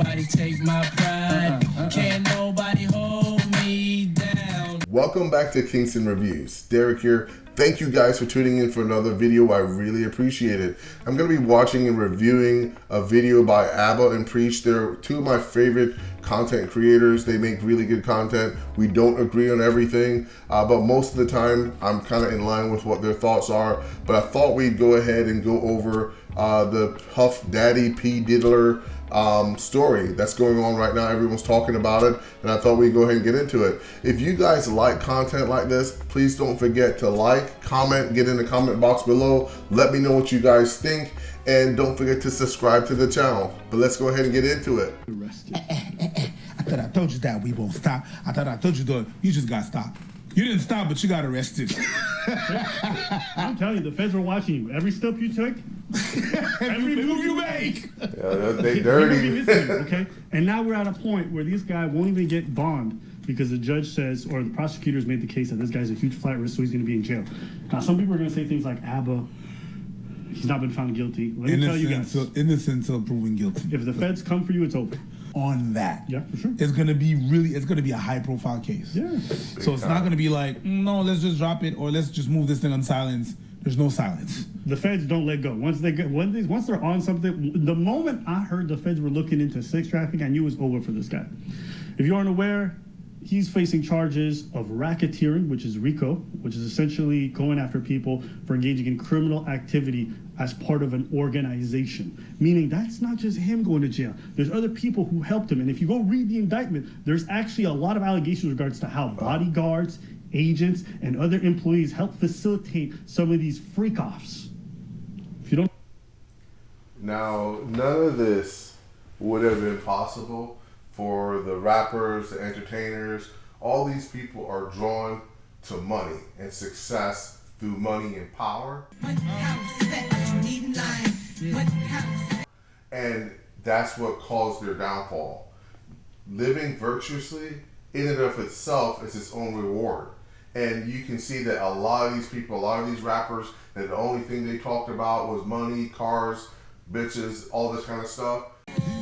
nobody take my pride. Can't nobody hold me down. Welcome back to Kingston Reviews. Derek here. Thank you guys for tuning in for another video. I really appreciate it. I'm going to be watching and reviewing a video by Abba and Preach. They're two of my favorite content creators. They make really good content. We don't agree on everything, but most of the time I'm kind of in line with what their thoughts are. But I thought we'd go ahead and go over the Puff Daddy P DiDDY story that's going on right now. Everyone's talking about it, and I thought we'd go ahead and get into it. If you guys like content like this, please don't forget to like, comment, get in the comment box below. Let me know what you guys think, and don't forget to subscribe to the channel. But let's go ahead and get into it. I thought I told you that we won't stop. I thought I told you that you just got stopped. You didn't stop, but you got arrested. I'm telling you, the feds were watching you. Every step you took, every move you make. Yeah, they dirty. Okay? And now we're at a point where these guys won't even get bond because the judge says, or the prosecutors made the case that this guy's a huge flight risk, so he's going to be in jail. Now, some people are going to say things like, Abba, he's not been found guilty. Let me tell you guys. Innocent until proven guilty. If the feds come for you, it's over. On that, yeah, for sure. It's gonna be a high profile case. Yeah. So it's not gonna be like, no, let's just drop it or let's just move this thing on silence. There's no silence. The feds don't let go. Once they're on something, the moment I heard the feds were looking into sex trafficking, I knew it was over for this guy. If you aren't aware, he's facing charges of racketeering, which is RICO, which is essentially going after people for engaging in criminal activity as part of an organization. Meaning that's not just him going to jail. There's other people who helped him. And if you go read the indictment, there's actually a lot of allegations in regards to how bodyguards, agents, and other employees helped facilitate some of these freak-offs. If you don't... Now, none of this would have been possible for the rappers, the entertainers. All these people are drawn to money and success through money and power. And that's what caused their downfall. Living virtuously, in and of itself, is its own reward. And you can see that a lot of these people, a lot of these rappers, that the only thing they talked about was money, cars, bitches, all this kind of stuff.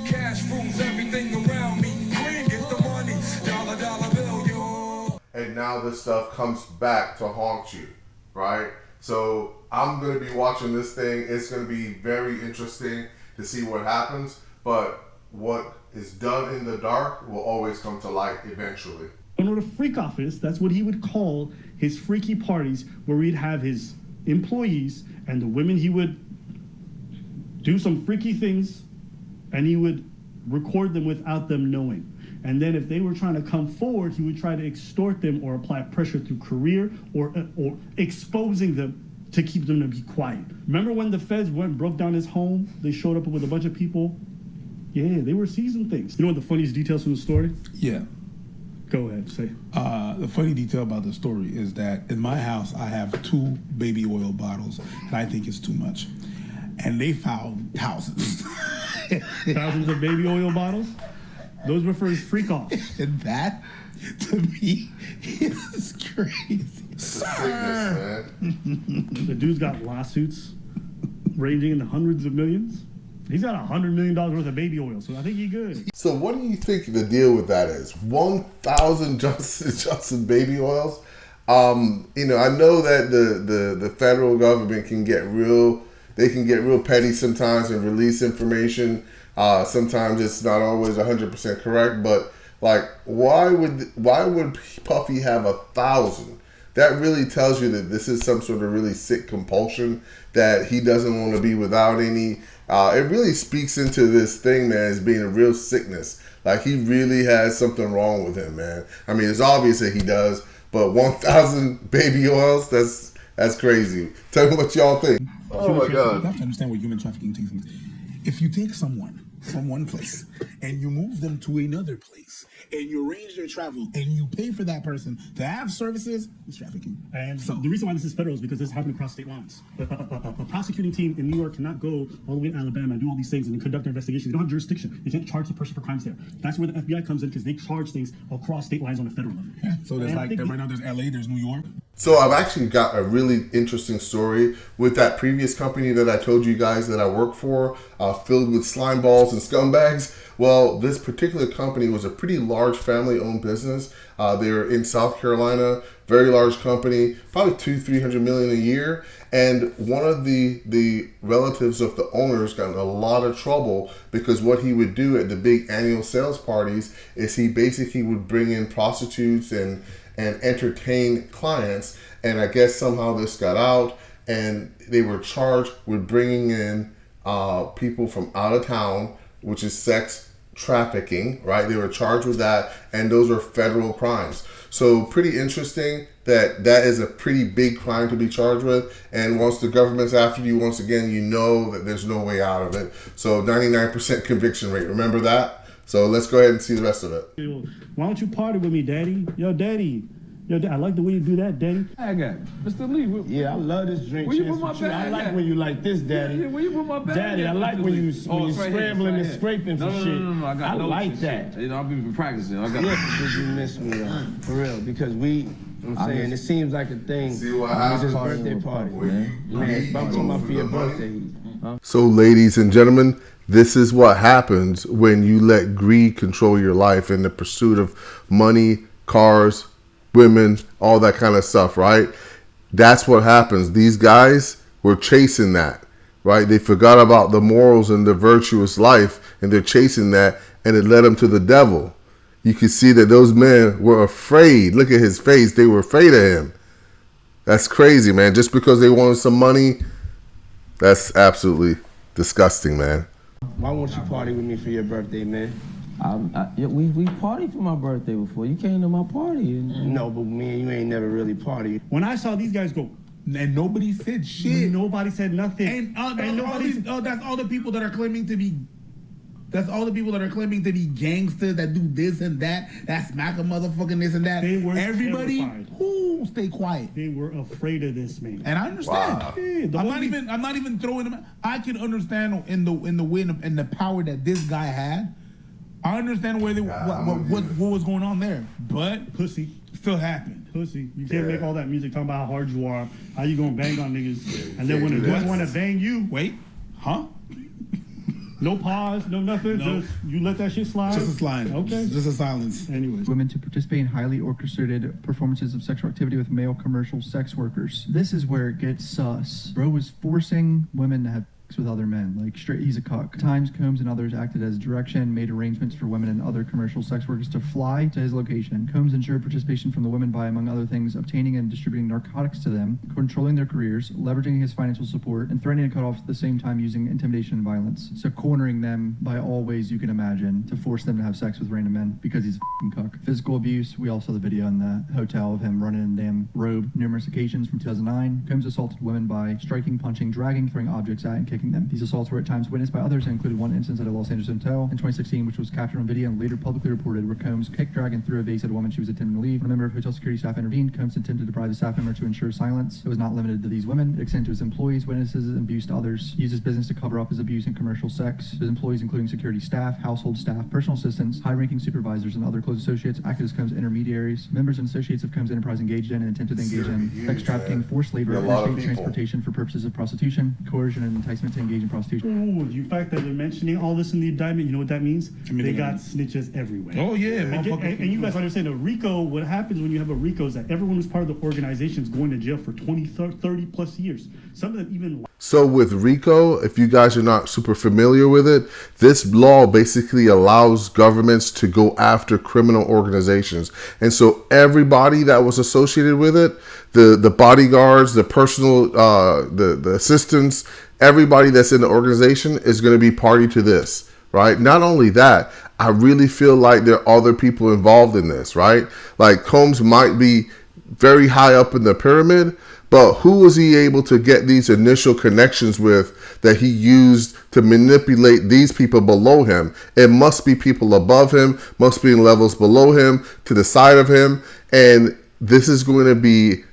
Cash rules everything around me. Green, get the money. Dollar bill, yo. And now this stuff comes back to haunt you, right? So I'm going to be watching this thing. It's going to be very interesting to see what happens. But what is done in the dark will always come to light eventually. You know what a freak off is? That's what he would call his freaky parties, where he'd have his employees and the women he would do some freaky things, and he would record them without them knowing. And then if they were trying to come forward, he would try to extort them or apply pressure through career or exposing them to keep them to be quiet. Remember when the feds went and broke down his home? They showed up with a bunch of people. Yeah, they were seizing things. You know what the funniest details from the story? Yeah. Go ahead, say. The funny detail about the story is that in my house, I have 2 baby oil bottles, and I think it's too much. And they found thousands. Thousands of baby oil bottles? Those were for his freak off. And that, to me, is crazy. It's a sickness, man. The dude's got lawsuits ranging in the hundreds of millions. He's got $100 million worth of baby oil, so I think he's good. So what do you think the deal with that is? 1,000 Johnson baby oils? You know, I know that the federal government can get real petty sometimes and release information. Sometimes it's not always 100% correct, but like, why would Puffy have 1,000? That really tells you that this is some sort of really sick compulsion that he doesn't want to be without any. It really speaks into this thing, man, as being a real sickness. Like, he really has something wrong with him, man. I mean, it's obvious that he does, but 1,000 baby oils, that's crazy. Tell me what y'all think. Oh my God. You have to understand what human trafficking takes. If you take someone from one place and you move them to another place and you arrange their travel and you pay for that person to have services, it's trafficking. And so the reason why this is federal is because this happened across state lines. A prosecuting team in New York cannot go all the way to Alabama and do all these things and conduct their investigation. They don't have jurisdiction. They can't charge the person for crimes there. That's where the FBI comes in, because they charge things across state lines on the federal level. Yeah. So there's right now there's LA, there's New York. So I've actually got a really interesting story with that previous company that I told you guys that I work for, filled with slime balls oddballs and scumbags. Well, this particular company was a pretty large family-owned business. They're in South Carolina, very large company, probably $200-300 million a year. And one of the relatives of the owners got in a lot of trouble because what he would do at the big annual sales parties is he basically would bring in prostitutes and entertain clients. And I guess somehow this got out, and they were charged with bringing in people from out of town, which is sex trafficking, right? They were charged with that, and those are federal crimes. So pretty interesting that is a pretty big crime to be charged with. And once the government's after you, once again, you know that there's no way out of it. So 99% conviction rate. Remember that? So let's go ahead and see the rest of it. Why don't you party with me, Daddy? Yo, Daddy. I like the way you do that, Daddy. I got Mr. Lee. Yeah, I love this drink. Where you put my bag? I like when you like this, Daddy. Yeah, where you put my bag? Daddy, I like when you it's right scrambling here, and scraping for shit. No, I got I no like shit. that. You know, I've been practicing. I got. Yeah, because you miss me, for real. Because I'm saying, it seems like a thing. See what It's his happens. birthday party, man. Bump him up for your birthday. So ladies and gentlemen, this is what happens when you let greed control your life in the pursuit of money, cars, women, all that kind of stuff, right? That's what happens. These guys were chasing that, right? They forgot about the morals and the virtuous life, and they're chasing that, and it led them to the devil. You can see that those men were afraid. Look at his face. They were afraid of him. That's crazy, man. Just because they wanted some money, that's absolutely disgusting, man. Why won't you party with me for your birthday, man? We partied for my birthday before. You came to my party. No, but me and you ain't never really partied. When I saw these guys go, And nobody said shit. nobody said nothing. And that's all the people that are claiming to be. That's all the people that are claiming to be gangsters that do this and that smack a motherfucking this and that. They were Everybody, terrified. stay quiet. They were afraid of this man. And I understand. Wow. Yeah, I'm not even throwing them. I can understand in the win and the power that this guy had. I understand where what was going on there, but Pussy. still happened. Pussy. You can't make all that music talking about how hard you are, how you gonna bang on niggas, and then when can't the do girls that. want to bang you, Wait, huh? no pause, no nothing, No. just you let that shit slide. Just a slide. Okay. Just a silence. Anyways. Women to participate in highly orchestrated performances of sexual activity with male commercial sex workers. This is where it gets sus. Bro was forcing women to have sex with other men, like straight, he's a cuck. Times, Combs, and others acted as direction, made arrangements for women and other commercial sex workers to fly to his location. Combs ensured participation from the women by, among other things, obtaining and distributing narcotics to them, controlling their careers, leveraging his financial support, and threatening to cut off at the same time using intimidation and violence. So cornering them by all ways you can imagine to force them to have sex with random men because he's a f***ing cuck. Physical abuse, we all saw the video in the hotel of him running in a damn robe numerous occasions from 2009. Combs assaulted women by striking, punching, dragging, throwing objects at, and kicking them. These assaults were at times witnessed by others and included one instance at a Los Angeles hotel in 2016, which was captured on video and later publicly reported, where Combs kicked, dragged, and threw a vase at a woman she was attempting to leave. When a member of hotel security staff intervened, Combs attempted to deprive the staff member to ensure silence. It was not limited to these women. It extended to his employees, witnesses, and abuse to others. He used his business to cover up his abuse and commercial sex. His employees, including security staff, household staff, personal assistants, high-ranking supervisors, and other close associates, acted as Combs' intermediaries. Members and associates of Combs' enterprise engaged in and attempted to engage in sex trafficking, forced labor, A lot of interstate people. transportation for purposes of prostitution, coercion, and enticement to engage in prostitution. Ooh, the fact that they're mentioning all this in the indictment, you know what that means? They got snitches everywhere. Oh yeah, And you guys understand a RICO, what happens when you have a RICO is that everyone who's part of the organization is going to jail for 20, 30 plus years. Some of them even. So with RICO, if you guys are not super familiar with it, this law basically allows governments to go after criminal organizations. And so everybody that was associated with it, the bodyguards, the personal, the assistants, everybody that's in the organization is going to be party to this, right? Not only that, I really feel like there are other people involved in this, right? Like Combs might be very high up in the pyramid, but who was he able to get these initial connections with that he used to manipulate these people below him? It must be people above him, must be in levels below him, to the side of him, and this is going to be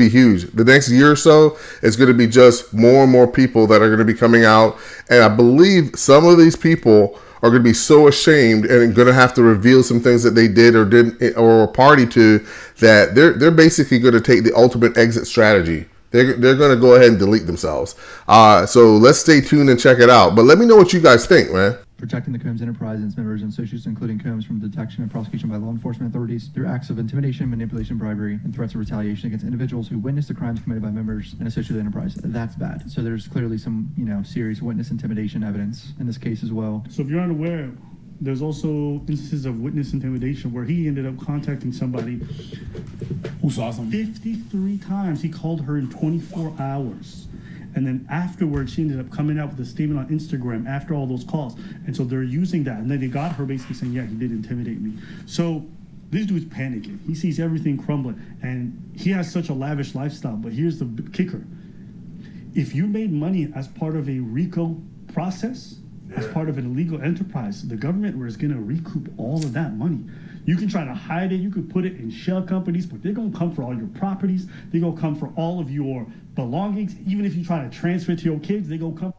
huge. The next year or so, it's going to be just more and more people that are going to be coming out. And I believe some of these people are going to be so ashamed and going to have to reveal some things that they did or didn't or were party to, that they're basically going to take the ultimate exit strategy, They're going to go ahead and delete themselves. So let's stay tuned and check it out. But let me know what you guys think, man. Protecting the Combs enterprise and its members and associates, including Combs, from detection and prosecution by law enforcement authorities through acts of intimidation, manipulation, bribery, and threats of retaliation against individuals who witness the crimes committed by members and associates of the enterprise. That's bad. So there's clearly some, serious witness intimidation evidence in this case as well. So if you're unaware, there's also instances of witness intimidation where he ended up contacting somebody Who saw something? 53 times. He called her in 24 hours. And then afterwards, she ended up coming out with a statement on Instagram after all those calls. And so they're using that. And then they got her basically saying, yeah, he did intimidate me. So this dude's panicking. He sees everything crumbling. And he has such a lavish lifestyle. But here's the kicker. If you made money as part of a RICO process, as part of an illegal enterprise, the government was going to recoup all of that money. You can try to hide it. You could put it in shell companies, but they're going to come for all your properties. They're going to come for all of your belongings. Even if you try to transfer it to your kids, they're going to come.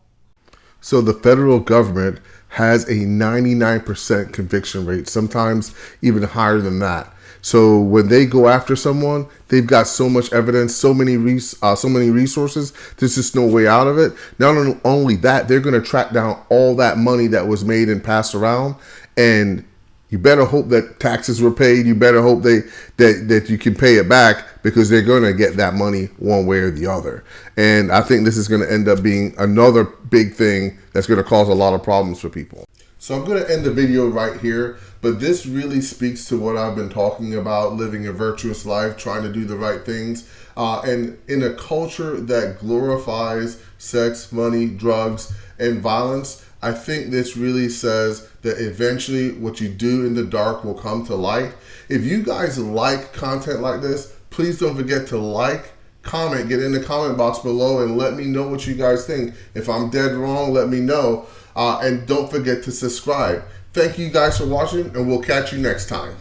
So the federal government has a 99% conviction rate, sometimes even higher than that. So when they go after someone, they've got so much evidence, so many resources. There's just no way out of it. Not only that, they're going to track down all that money that was made and passed around. And you better hope that taxes were paid. You better hope that you can pay it back, because they're going to get that money one way or the other. And I think this is going to end up being another big thing that's going to cause a lot of problems for people. So I'm going to end the video right here, but this really speaks to what I've been talking about, living a virtuous life, trying to do the right things. And in a culture that glorifies sex, money, drugs, and violence, I think this really says that eventually what you do in the dark will come to light. If you guys like content like this, please don't forget to like, comment, get in the comment box below and let me know what you guys think. If I'm dead wrong, let me know. And don't forget to subscribe. Thank you guys for watching, and we'll catch you next time.